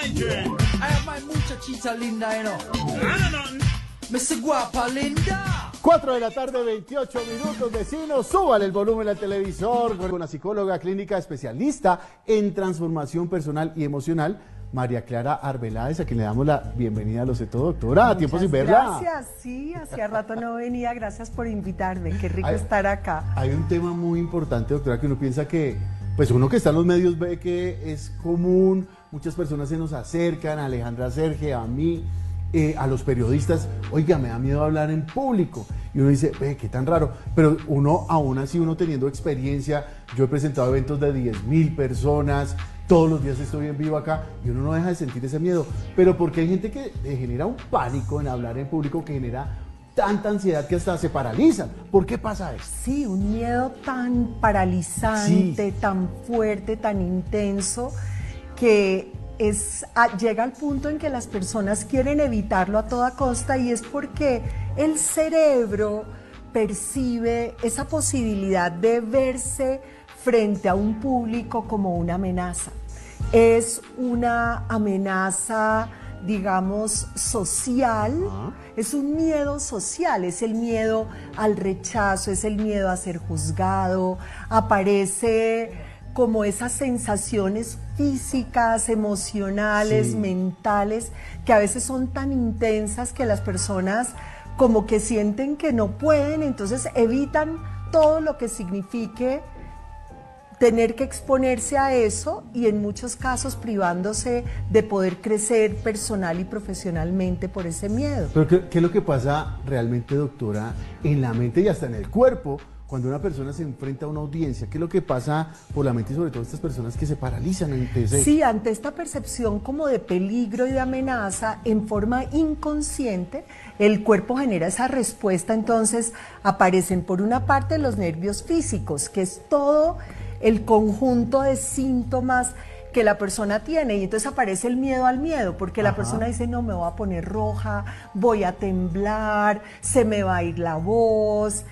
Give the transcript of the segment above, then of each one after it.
Adrian. I have my muchachita linda, you know. I don't know. Mr. Guapa Linda. 4 de la tarde, 28 minutos, vecinos, súbale el volumen al televisor con una psicóloga clínica especialista en transformación personal y emocional, María Clara Arbeláez, a quien le damos la bienvenida. Lo sé todo, doctora, a tiempo sin verla. Gracias, sí, hacía rato no venía, gracias por invitarme, qué rico estar acá. Hay un tema muy importante, doctora, que uno piensa que, pues uno que está en los medios ve que es común, muchas personas se nos acercan, a Alejandra Serge, a mí, a los periodistas, oiga, me da miedo hablar en público, y uno dice, qué tan raro, pero uno, aún así, uno teniendo experiencia, yo he presentado eventos de 10.000 personas, todos los días estoy en vivo acá, y uno no deja de sentir ese miedo, pero porque hay gente que genera un pánico en hablar en público, que genera tanta ansiedad que hasta se paralizan. ¿Por qué pasa esto? Sí, un miedo tan paralizante, tan fuerte, tan intenso, que llega al punto en que las personas quieren evitarlo a toda costa, y es porque el cerebro percibe esa posibilidad de verse frente a un público como una amenaza. Es una amenaza, digamos, social, es un miedo social, es el miedo al rechazo, es el miedo a ser juzgado, aparece como esas sensaciones físicas, emocionales, mentales, que a veces son tan intensas que las personas como que sienten que no pueden, entonces evitan todo lo que signifique tener que exponerse a eso, y en muchos casos privándose de poder crecer personal y profesionalmente por ese miedo. Pero ¿qué es lo que pasa realmente, doctora, en la mente y hasta en el cuerpo cuando una persona se enfrenta a una audiencia? ¿Qué es lo que pasa por la mente, y sobre todo estas personas que se paralizan ante ese? Sí, ante esta percepción como de peligro y de amenaza, en forma inconsciente, el cuerpo genera esa respuesta. Entonces aparecen por una parte los nervios físicos, que es todo el conjunto de síntomas que la persona tiene, y entonces aparece el miedo al miedo, porque la persona dice, no, me voy a poner roja, voy a temblar, se me va a ir la voz,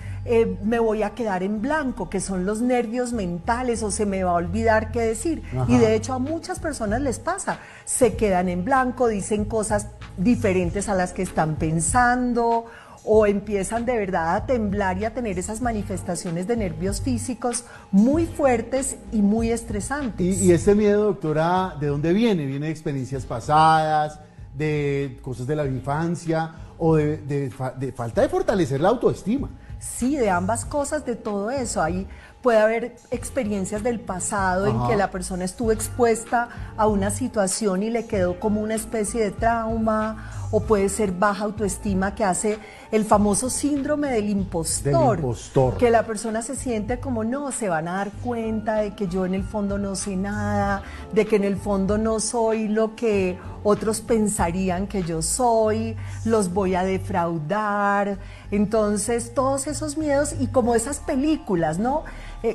me voy a quedar en blanco, que son los nervios mentales, o se me va a olvidar qué decir. Y de hecho a muchas personas les pasa, se quedan en blanco, dicen cosas diferentes a las que están pensando, o empiezan de verdad a temblar y a tener esas manifestaciones de nervios físicos muy fuertes y muy estresantes. Y este miedo, doctora, ¿de dónde viene? ¿Viene de experiencias pasadas, de cosas de la infancia, o de falta de fortalecer la autoestima? Sí, de ambas cosas, de todo eso. Ahí puede haber experiencias del pasado en que la persona estuvo expuesta a una situación y le quedó como una especie de trauma, o puede ser baja autoestima, que hace el famoso síndrome del impostor. Que la persona se siente como, no, se van a dar cuenta de que yo en el fondo no sé nada, de que en el fondo no soy lo que otros pensarían que yo soy, los voy a defraudar. Entonces todos esos miedos, y como esas películas, ¿no?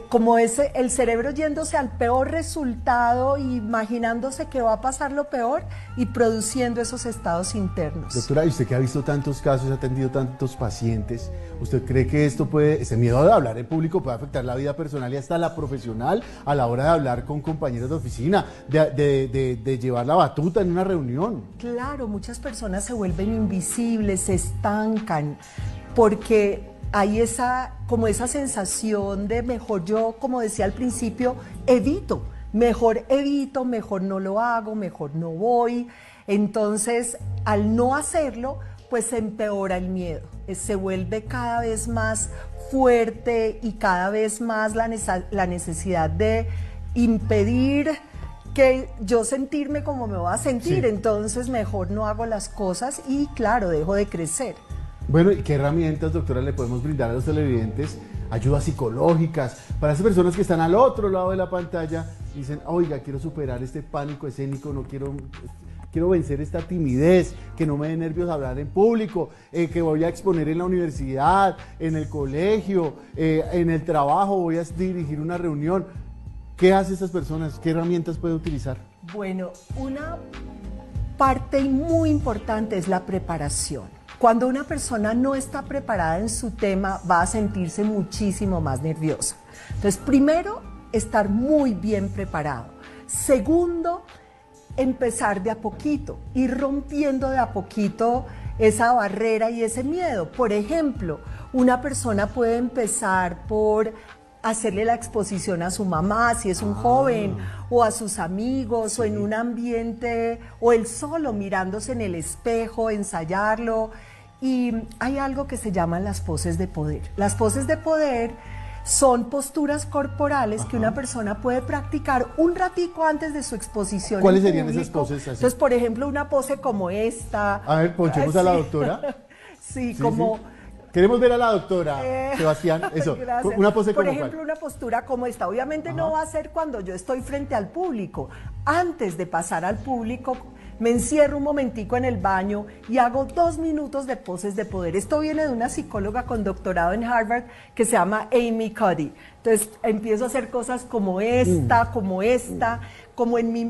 Como el cerebro yéndose al peor resultado, imaginándose que va a pasar lo peor y produciendo esos estados internos. Doctora, y usted que ha visto tantos casos, ha atendido tantos pacientes, ¿usted cree que ese miedo de hablar en público puede afectar la vida personal y hasta la profesional a la hora de hablar con compañeros de oficina, de llevar la batuta en una reunión? Claro, muchas personas se vuelven invisibles, se estancan, porque hay como esa sensación de mejor yo, como decía al principio, mejor no lo hago, mejor no voy. Entonces, al no hacerlo, pues se empeora el miedo, se vuelve cada vez más fuerte, y cada vez más la necesidad de impedir que yo sentirme como me voy a sentir. Entonces mejor no hago las cosas y, claro, dejo de crecer. Bueno, ¿y qué herramientas, doctora, le podemos brindar a los televidentes? Ayudas psicológicas para esas personas que están al otro lado de la pantalla y dicen, oiga, quiero superar este pánico escénico, no quiero vencer esta timidez, que no me dé nervios hablar en público, que voy a exponer en la universidad, en el colegio, en el trabajo, voy a dirigir una reunión. ¿Qué hacen estas personas? ¿Qué herramientas puede utilizar? Bueno, una parte muy importante es la preparación. Cuando una persona no está preparada en su tema, va a sentirse muchísimo más nerviosa. Entonces, primero, estar muy bien preparado. Segundo, empezar de a poquito, ir rompiendo de a poquito esa barrera y ese miedo. Por ejemplo, una persona puede empezar por hacerle la exposición a su mamá, si es un joven, o a sus amigos, o en un ambiente, o él solo mirándose en el espejo, ensayarlo. Y hay algo que se llaman las poses de poder. Las poses de poder son posturas corporales que una persona puede practicar un ratico antes de su exposición. ¿Cuáles serían esas poses así? Entonces, por ejemplo, una pose como esta. A ver, ponchemos a la doctora. Sí, como... Sí. Queremos ver a la doctora, Sebastián, eso, gracias. una pose como Por ejemplo, cuál. una postura como esta, obviamente no va a ser cuando yo estoy frente al público. Antes de pasar al público, me encierro un momentico en el baño y hago 2 minutos de poses de poder. Esto viene de una psicóloga con doctorado en Harvard que se llama Amy Cuddy. Entonces empiezo a hacer cosas como esta, como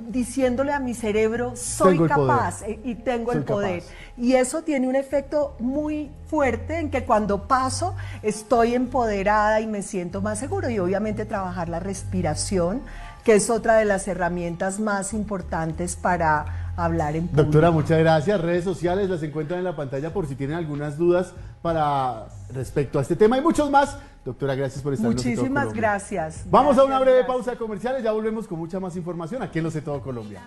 diciéndole a mi cerebro, soy capaz y tengo el poder. Y eso tiene un efecto muy fuerte en que cuando paso estoy empoderada y me siento más seguro. Y obviamente trabajar la respiración, que es otra de las herramientas más importantes para hablar en público. Doctora, muchas gracias. Redes sociales las encuentran en la pantalla por si tienen algunas dudas respecto a este tema y muchos más. Doctora, gracias por estar en Lo Sé Todo Colombia. Muchísimas gracias. Vamos a una breve pausa comercial y ya volvemos con mucha más información aquí en Lo Sé Todo Colombia.